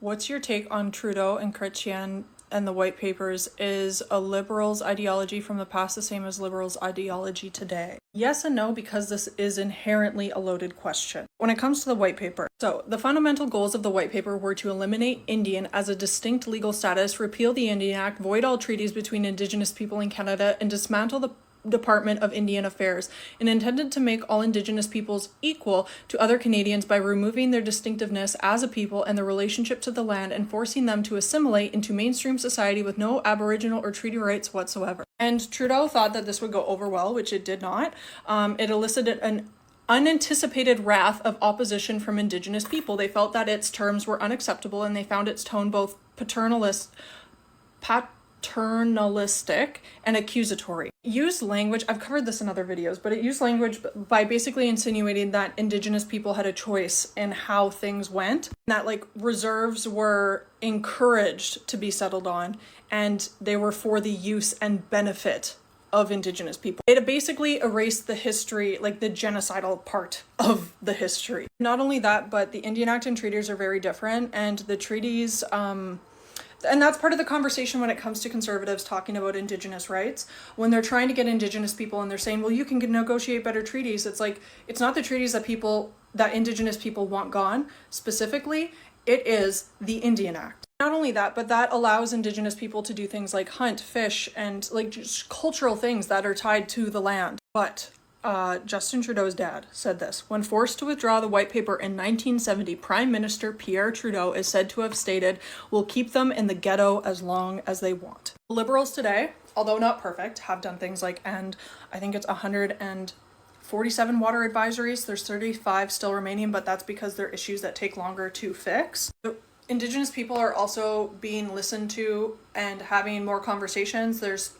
What's your take on Trudeau and Chrétien and the white papers? Is a liberal's ideology from the past the same as liberals' ideology today? Yes and no, because this is inherently a loaded question. When it comes to the white paper, so the fundamental goals of the white paper were to eliminate Indian as a distinct legal status, repeal the Indian Act, void all treaties between Indigenous people in Canada, and dismantle the Department of Indian Affairs, and intended to make all Indigenous peoples equal to other Canadians by removing their distinctiveness as a people and their relationship to the land and forcing them to assimilate into mainstream society with no Aboriginal or treaty rights whatsoever. And Trudeau thought that this would go over well, which it did not. It elicited an unanticipated wrath of opposition from Indigenous people. They felt that its terms were unacceptable, and they found its tone both paternalistic and accusatory. Used language, I've covered this in other videos, but it used language by basically insinuating that Indigenous people had a choice in how things went, that like reserves were encouraged to be settled on, and they were for the use and benefit of Indigenous people. It basically erased the history, like the genocidal part of the history. Not only that, but the Indian Act and treaties are very different, and the treaties, and that's part of the conversation when it comes to conservatives talking about Indigenous rights. When they're trying to get Indigenous people and they're saying, well, you can negotiate better treaties. It's like, it's not the treaties that Indigenous people want gone specifically. It is the Indian Act. Not only that, but that allows Indigenous people to do things like hunt, fish, and like just cultural things that are tied to the land. But Justin Trudeau's dad said this: when forced to withdraw the white paper in 1970, Prime Minister Pierre Trudeau is said to have stated, "We'll keep them in the ghetto as long as they want." Liberals today, although not perfect, have done things like end, I think it's 147 water advisories. There's 35 still remaining, but that's because they're issues that take longer to fix. Indigenous people are also being listened to and having more conversations. There's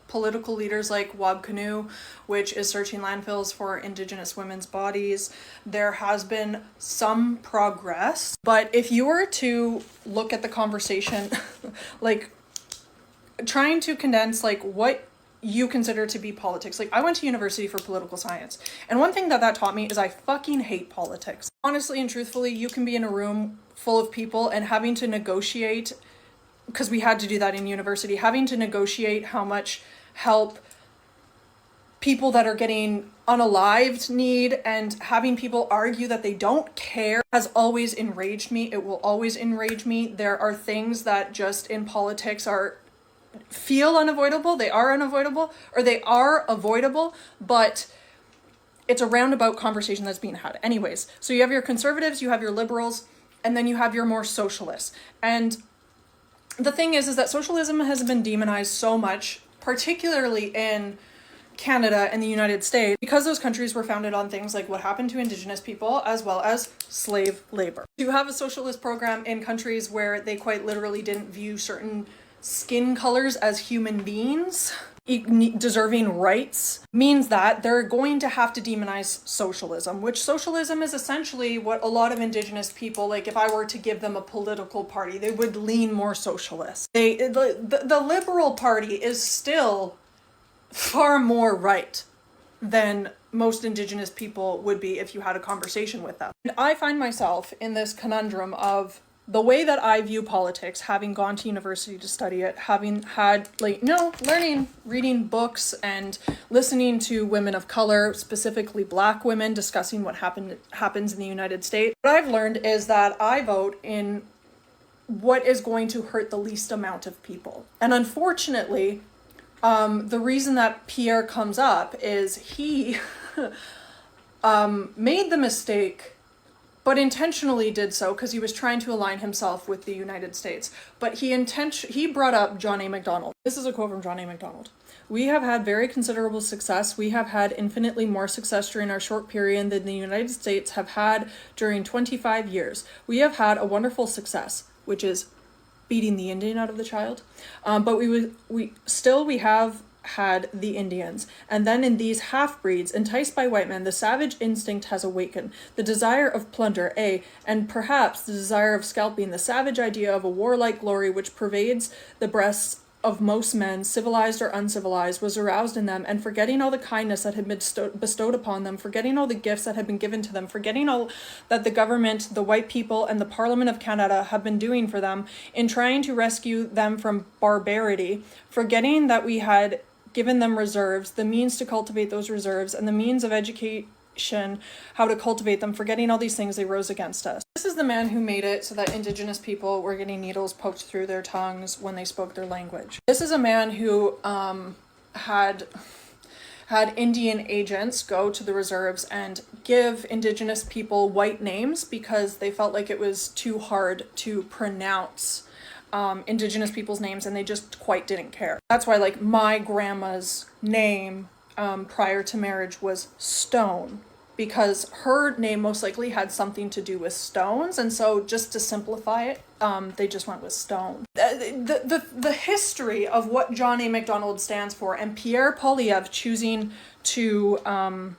political leaders like Wabkanu, which is searching landfills for Indigenous women's bodies. There has been some progress, but if you were to look at the conversation, like trying to condense like what you consider to be politics. Like I went to university for political science, and one thing that taught me is I fucking hate politics. Honestly and truthfully, you can be in a room full of people and having to negotiate, because we had to do that in university, having to negotiate how much help people that are getting unalived need, and having people argue that they don't care has always enraged me. It will always enrage me. There are things that just in politics feel unavoidable. They are unavoidable, or they are avoidable, but it's a roundabout conversation that's being had. Anyways, so you have your conservatives, you have your liberals, and then you have your more socialists. And the thing is that socialism has been demonized so much, particularly in Canada and the United States, because those countries were founded on things like what happened to Indigenous people as well as slave labor. You have a socialist program in countries where they quite literally didn't view certain skin colors as human beings deserving rights, means that they're going to have to demonize socialism, which socialism is essentially what a lot of Indigenous people, like if I were to give them a political party, they would lean more socialist. The Liberal Party is still far more right than most Indigenous people would be if you had a conversation with them. And I find myself in this conundrum of the way that I view politics, having gone to university to study it, having had learning, reading books and listening to women of color, specifically Black women, discussing what happens in the United States. What I've learned is that I vote in what is going to hurt the least amount of people. And unfortunately, the reason that Pierre comes up is he made the mistake, but intentionally did so because he was trying to align himself with the United States. But he brought up John A. Macdonald. This is a quote from John A. Macdonald. "We have had very considerable success. We have had infinitely more success during our short period than the United States have had during 25 years. We have had a wonderful success," which is beating the Indian out of the child. But we have had the Indians. And then in these half-breeds, enticed by white men, the savage instinct has awakened. The desire of plunder, and perhaps the desire of scalping, the savage idea of a warlike glory which pervades the breasts of most men, civilized or uncivilized, was aroused in them, and forgetting all the kindness that had been bestowed upon them, forgetting all the gifts that had been given to them, forgetting all that the government, the white people, and the Parliament of Canada have been doing for them in trying to rescue them from barbarity, forgetting that we had given them reserves, the means to cultivate those reserves, and the means of education, how to cultivate them, forgetting all these things, they rose against us. This is the man who made it so that Indigenous people were getting needles poked through their tongues when they spoke their language. This is a man who had Indian agents go to the reserves and give Indigenous people white names because they felt like it was too hard to pronounce Indigenous people's names, and they just quite didn't care. That's why, like, my grandma's name prior to marriage was Stone, because her name most likely had something to do with stones, and so just to simplify it, they just went with Stone. The history of what John A. Macdonald stands for, and Pierre Poilievre choosing to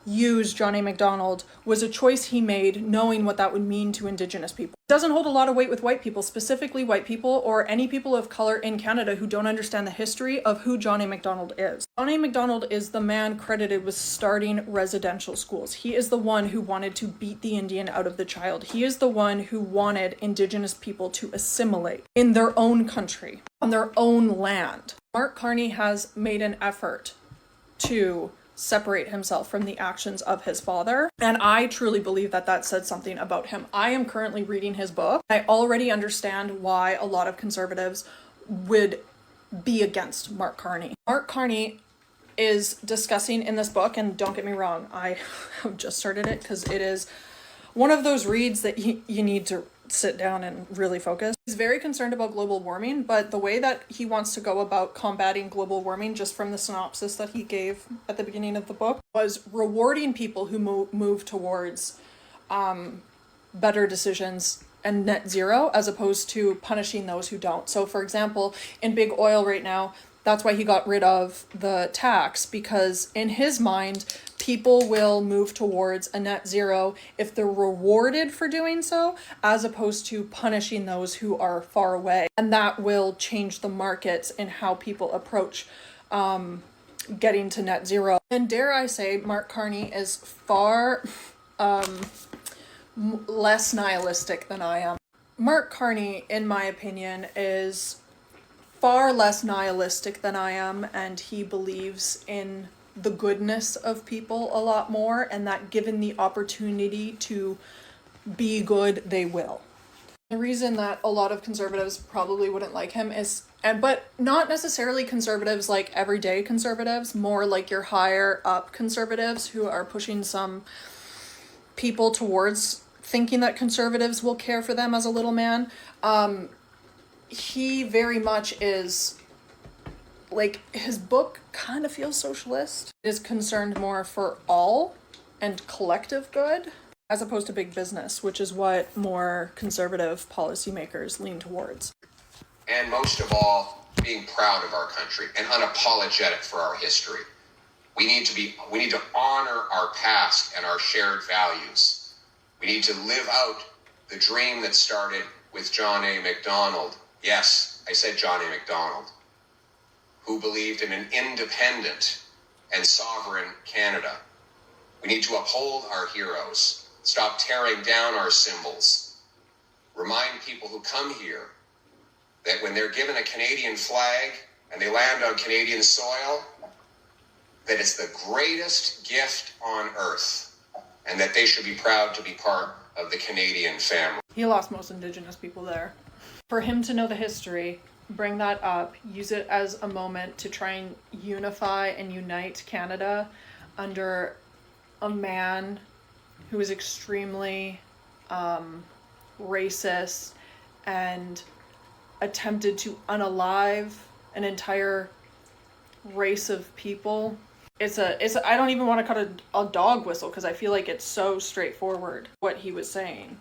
use John A. Macdonald, was a choice he made knowing what that would mean to Indigenous people. It doesn't hold a lot of weight with white people, specifically white people or any people of color in Canada who don't understand the history of who John A. Macdonald is. John A. Macdonald is the man credited with starting residential schools. He is the one who wanted to beat the Indian out of the child. He is the one who wanted Indigenous people to assimilate in their own country, on their own land. Mark Carney has made an effort to separate himself from the actions of his father, and I truly believe that that said something about him. I am currently reading his book. I already understand why a lot of conservatives would be against Mark Carney. Mark Carney is discussing in this book, and don't get me wrong, I have just started it because it is one of those reads that you need to sit down and really focus. He's very concerned about global warming, but the way that he wants to go about combating global warming, just from the synopsis that he gave at the beginning of the book, was rewarding people who move towards better decisions and net zero, as opposed to punishing those who don't. So for example, in big oil right now, that's why he got rid of the tax, because in his mind, people will move towards a net zero if they're rewarded for doing so, as opposed to punishing those who are far away. And that will change the markets in how people approach getting to net zero. And dare I say, Mark Carney is far less nihilistic than I am. Mark Carney, in my opinion, is far less nihilistic than I am, and he believes in the goodness of people a lot more, and that given the opportunity to be good, they will. The reason that a lot of conservatives probably wouldn't like him is, but not necessarily conservatives like everyday conservatives, more like your higher up conservatives who are pushing some people towards thinking that conservatives will care for them as a little man. He very much is, like, his book kind of feels socialist. It is concerned more for all and collective good, as opposed to big business, which is what more conservative policymakers lean towards. And most of all, being proud of our country and unapologetic for our history. We need to honor our past and our shared values. We need to live out the dream that started with John A. Macdonald. Yes, I said John A. Macdonald, who believed in an independent and sovereign Canada. We need to uphold our heroes, stop tearing down our symbols, remind people who come here that when they're given a Canadian flag and they land on Canadian soil, that it's the greatest gift on earth, and that they should be proud to be part of the Canadian family. He lost most Indigenous people there. For him to know the history, bring that up, use it as a moment to try and unify and unite Canada under a man who is extremely racist and attempted to unalive an entire race of people. It's I don't even want to cut a dog whistle because I feel like it's so straightforward what he was saying.